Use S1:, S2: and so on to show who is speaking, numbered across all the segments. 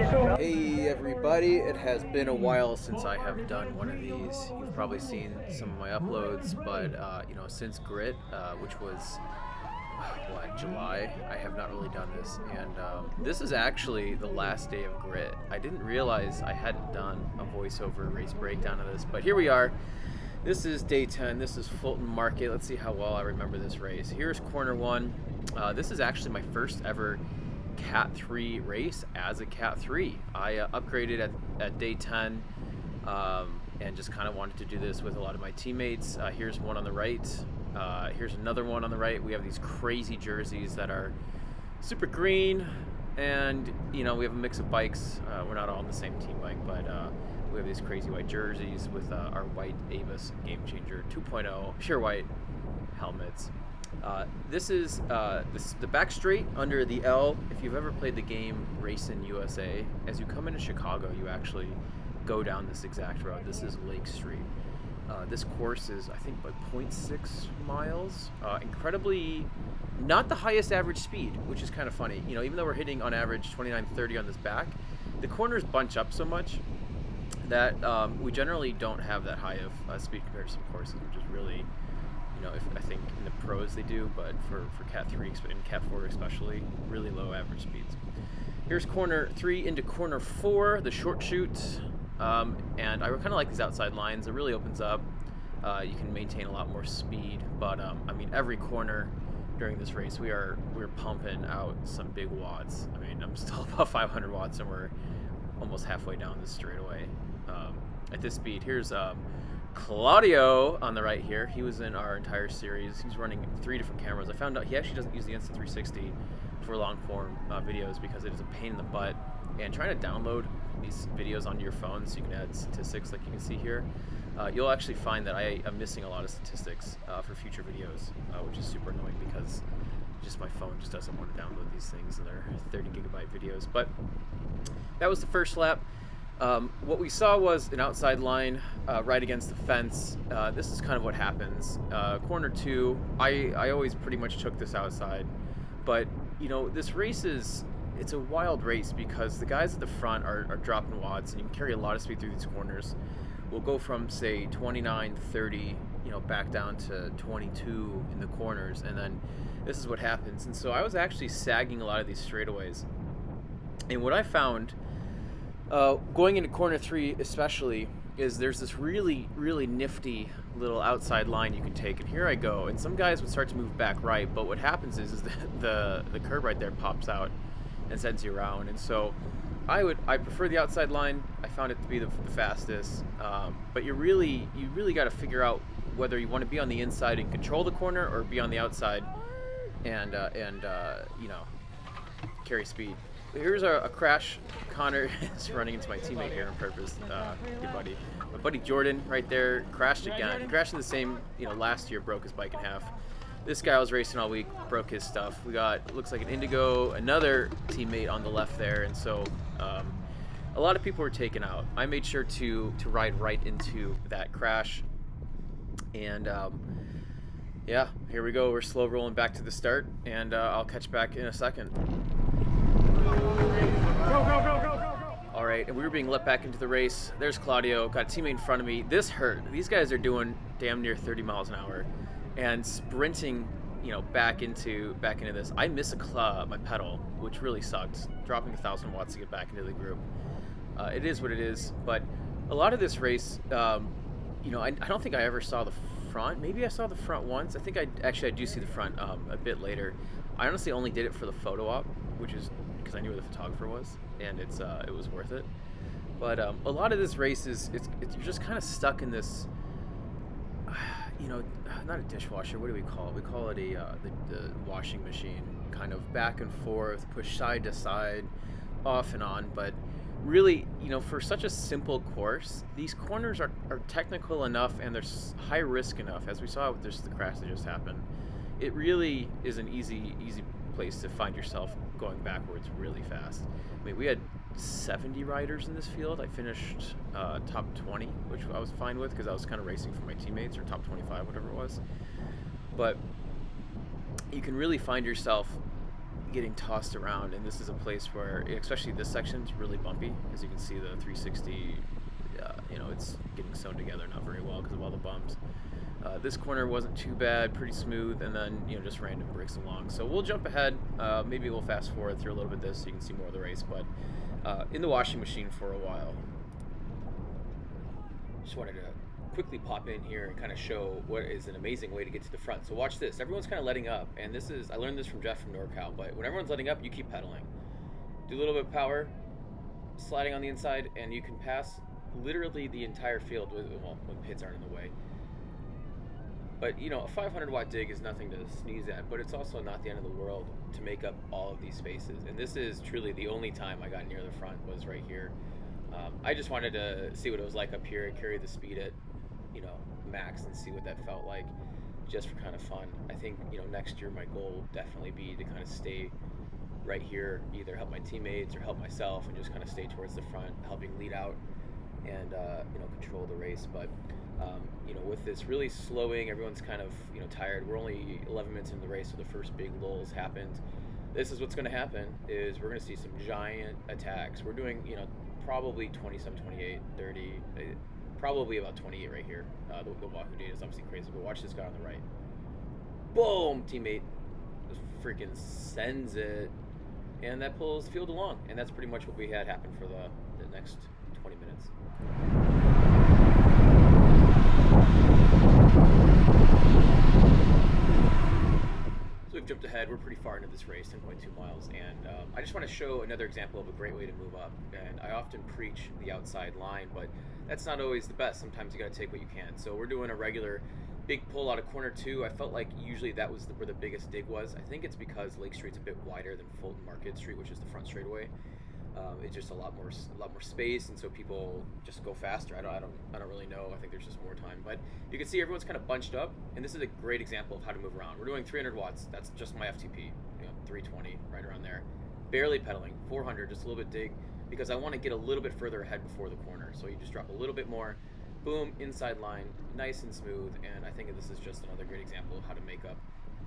S1: Hey everybody, it has been a while since I have done one of these. You've probably seen some of my uploads, but since Grit, which was July, I have not really done this. And this is actually the last day of Grit. I didn't realize I hadn't done a voiceover race breakdown of this, but here we are. This is day 10. This is Fulton Market. Let's see how well I remember this race. Here's corner 1. This is actually my first ever Cat 3 race as a Cat 3. I upgraded at day 10 and just kind of wanted to do this with a lot of my teammates. Here's one on the right. Here's another one on the right. We have these crazy jerseys that are super green, and we have a mix of bikes. We're not all on the same team bike, but we have these crazy white jerseys with our white Avis Game Changer 2.0 pure white helmets. This is the back straight under the L. If you've ever played the game Racing USA, as you come into Chicago, you actually go down this exact road. This is Lake Street. This course is, I think, about 0.6 miles. Incredibly, not the highest average speed, which is kind of funny. Even though we're hitting on average 29-30 on this back, the corners bunch up so much that we generally don't have that high of speed compared to some courses, which is really, I think in the pros they do, but for Cat 3 and Cat 4 especially, really low average speeds. Here's corner 3 into corner 4, the short shoot, and I kind of like these outside lines. It really opens up. You can maintain a lot more speed, but every corner during this race, we're pumping out some big watts. I'm still about 500 watts, and we're almost halfway down this straightaway at this speed. Here's Claudio on the right here. He was in our entire series. He's running 3 different cameras. I found out he actually doesn't use the Insta360 for long form videos because it is a pain in the butt. And trying to download these videos onto your phone so you can add statistics like you can see here, you'll actually find that I am missing a lot of statistics for future videos, which is super annoying because just my phone just doesn't want to download these things, and they're 30 gigabyte videos. But that was the first lap. What we saw was an outside line right against the fence. This is kind of what happens. Corner 2, I always pretty much took this outside, but this race it's a wild race because the guys at the front are dropping watts, and you can carry a lot of speed through these corners. We'll go from say 29, 30, back down to 22 in the corners, and then this is what happens. And so I was actually sagging a lot of these straightaways, and what I found going into corner 3 especially is there's this really, really nifty little outside line you can take, and here I go, and some guys would start to move back right, but what happens is the curb right there pops out and sends you around. And so I prefer the outside line. I found it to be the fastest, but you really got to figure out whether you want to be on the inside and control the corner or be on the outside and carry speed. Here's a crash. Connor is running into my teammate here on purpose. Good buddy. My buddy Jordan right there crashed again. He crashed in the same, last year, broke his bike in half. This guy was racing all week, broke his stuff. We got, looks like an Indigo, another teammate on the left there, and so a lot of people were taken out. I made sure to ride right into that crash, and yeah, here we go. We're slow rolling back to the start, and I'll catch back in a second. All right, and we were being let back into the race. There's Claudio, got a teammate in front of me. This hurt. These guys are doing damn near 30 miles an hour and sprinting, back into this. I miss my pedal, which really sucked. Dropping 1,000 watts to get back into the group. It is what it is. But a lot of this race, I don't think I ever saw the front. Maybe I saw the front once. I think I do see the front a bit later. I honestly only did it for the photo op, which is because I knew where the photographer was, and it was worth it. But a lot of this race is you're just kind of stuck in this, not a dishwasher. What do we call it? We call it the washing machine, kind of back and forth, push side to side, off and on. But really, for such a simple course, these corners are technical enough and they're high risk enough. As we saw with the crash that just happened, it really is an easy place to find yourself going backwards really fast. We had 70 riders in this field. I finished top 20, which I was fine with because I was kind of racing for my teammates, or top 25, whatever it was. But you can really find yourself getting tossed around, and this is a place where, especially this section, is really bumpy. As you can see, the 360, you know, it's getting sewn together not very well because of all the bumps. This corner wasn't too bad, pretty smooth, and then, you know, just random breaks along. So we'll jump ahead. Maybe we'll fast forward through a little bit of this so you can see more of the race, but in the washing machine for a while. Just wanted to quickly pop in here and kind of show what is an amazing way to get to the front. So watch this. Everyone's kind of letting up, and this is, I learned this from Jeff from NorCal, but when everyone's letting up, you keep pedaling. Do a little bit of power, sliding on the inside, and you can pass literally the entire field with, well, when pits aren't in the way. But, you know, a 500 watt dig is nothing to sneeze at, but it's also not the end of the world to make up all of these spaces. And this is truly the only time I got near the front was right here. I just wanted to see what it was like up here, carry the speed at, you know, max, and see what that felt like, just for kind of fun. I think, you know, next year my goal will definitely be to kind of stay right here, either help my teammates or help myself, and just kind of stay towards the front, helping lead out and, you know, control the race. But you know, with this really slowing, everyone's kind of, you know, tired. We're only 11 minutes into the race, so the first big lulls happened. This is what's going to happen, is we're going to see some giant attacks. We're doing, you know, probably 27, 28, 30, probably about 28 right here. The Wahoo data is obviously crazy, but watch this guy on the right. Boom! Teammate just freaking sends it, and that pulls the field along. And that's pretty much what we had happen for the next 20 minutes. So we've jumped ahead. We're pretty far into this race, 10.2 miles, and I just want to show another example of a great way to move up. And I often preach the outside line, but that's not always the best. Sometimes you got to take what you can. So we're doing a regular big pull out of corner 2. I felt like usually that was where the biggest dig was. I think it's because Lake Street's a bit wider than Fulton Market Street, which is the front straightaway. It's just a lot more space, and so people just go faster. I don't really know. I think there's just more time, but you can see everyone's kind of bunched up, and this is a great example of how to move around. We're doing 300 watts. That's just my FTP. You know, 320 right around there. Barely pedaling. 400, just a little bit dig, because I want to get a little bit further ahead before the corner. So you just drop a little bit more. Boom, inside line, nice and smooth. And I think this is just another great example of how to make up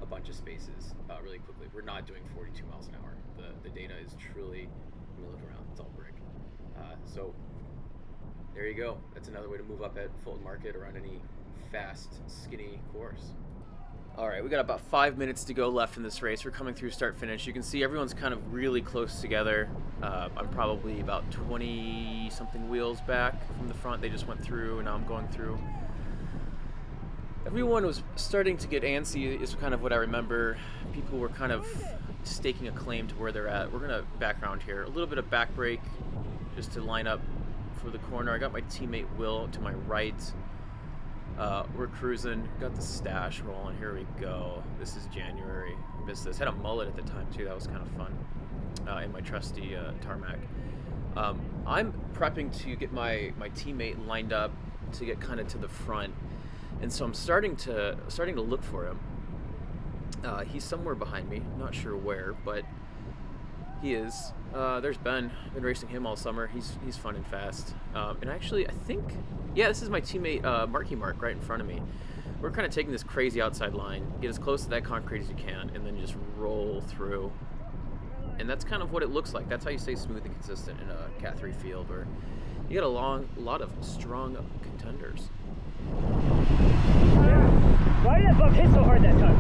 S1: a bunch of spaces really quickly. We're not doing 42 miles an hour. The data is truly, when you look around, it's all brick. So there you go. That's another way to move up at Fulton Market or on any fast, skinny course. All right, we got about 5 minutes to go left in this race. We're coming through start finish. You can see everyone's kind of really close together. I'm probably about 20 something wheels back from the front. They just went through, and now I'm going through. Everyone was starting to get antsy is kind of what I remember. People were kind of staking a claim to where they're at. We're gonna back around here. A little bit of back brake just to line up for the corner. I got my teammate Will to my right. We're cruising, got the stash rolling. Here we go. This is January. I missed this. Had a mullet at the time too. That was kind of fun. In my trusty tarmac. I'm prepping to get my teammate lined up to get kind of to the front, and so I'm starting to look for him. He's somewhere behind me. Not sure where, but he is. There's Ben. Been racing him all summer. He's fun and fast. And actually, I think, yeah, this is my teammate Marky Mark right in front of me. We're kind of taking this crazy outside line, get as close to that concrete as you can, and then just roll through. And that's kind of what it looks like. That's how you stay smooth and consistent in a Cat 3 field, where you got a lot of strong contenders.
S2: Why did that bump hit so hard that time?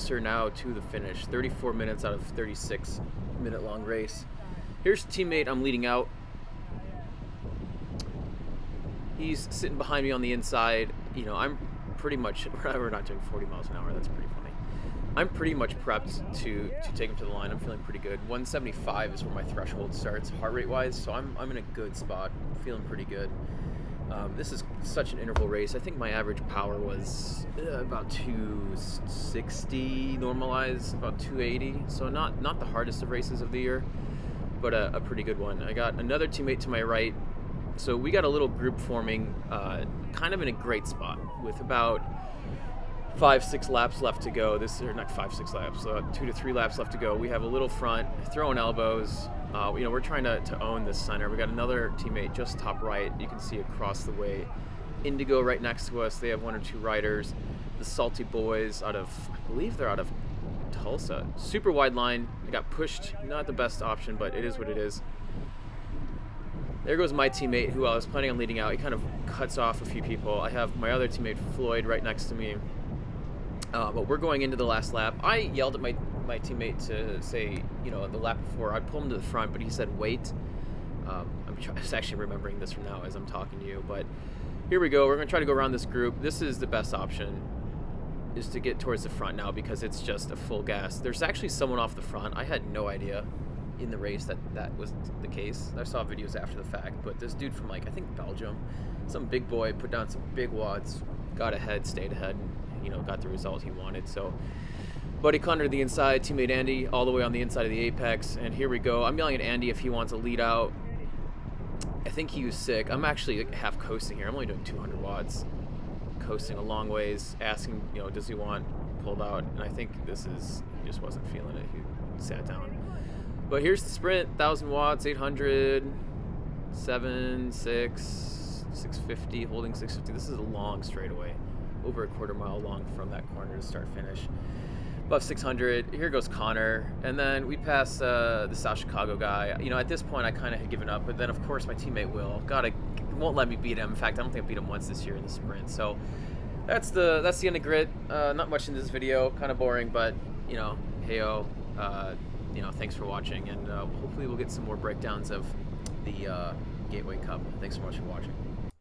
S1: closer now to the finish. 34 minutes out of 36-minute long race. Here's the teammate I'm leading out. He's sitting behind me on the inside. You know, I'm pretty much, we're not doing 40 miles an hour, that's pretty funny. I'm pretty much prepped to take him to the line. I'm feeling pretty good. 175 is where my threshold starts, heart rate wise, so I'm in a good spot. I'm feeling pretty good. This is such an interval race. I think my average power was about 260 normalized, about 280. So not the hardest of races of the year, but a pretty good one. I got another teammate to my right. So we got a little group forming, kind of in a great spot with about 5-6 laps left to go. Not 5-6 laps, 2 to 3 laps left to go. We have a little front, throwing elbows. You know, we're trying to own this center. We got another teammate just top right. You can see across the way. Indigo right next to us. They have 1 or 2 riders. The Salty Boys I believe they're out of Tulsa. Super wide line. They got pushed. Not the best option, but it is what it is. There goes my teammate, who I was planning on leading out. He kind of cuts off a few people. I have my other teammate, Floyd, right next to me. But we're going into the last lap. I yelled at my teammate to say, you know, the lap before, I'd pull him to the front, but he said, wait. I'm actually remembering this from now as I'm talking to you. But here we go. We're going to try to go around this group. This is the best option, is to get towards the front now because it's just a full gas. There's actually someone off the front. I had no idea in the race that was the case. I saw videos after the fact, but this dude from, like, I think Belgium, some big boy, put down some big wads, got ahead, stayed ahead, and, you know, got the result he wanted. So Buddy Connor to the inside, teammate Andy all the way on the inside of the apex, and here we go. I'm yelling at Andy if he wants a lead out. I think he was sick. I'm actually half coasting here. I'm only doing 200 watts, coasting a long ways, asking, you know, does he want pulled out? And I think he just wasn't feeling it. He sat down. But here's the sprint, 1,000 watts, 800, 7, 6, 650, holding 650. This is a long straightaway, over a quarter mile long from that corner to start finish. Above 600, here goes Connor. And then we pass the South Chicago guy. You know, at this point I kind of had given up, but then of course my teammate won't let me beat him. In fact, I don't think I beat him once this year in the sprint. So that's the end of Grit. Not much in this video, kind of boring, but, you know, heyo. You know, thanks for watching, and hopefully we'll get some more breakdowns of the Gateway Cup. Thanks so much for watching.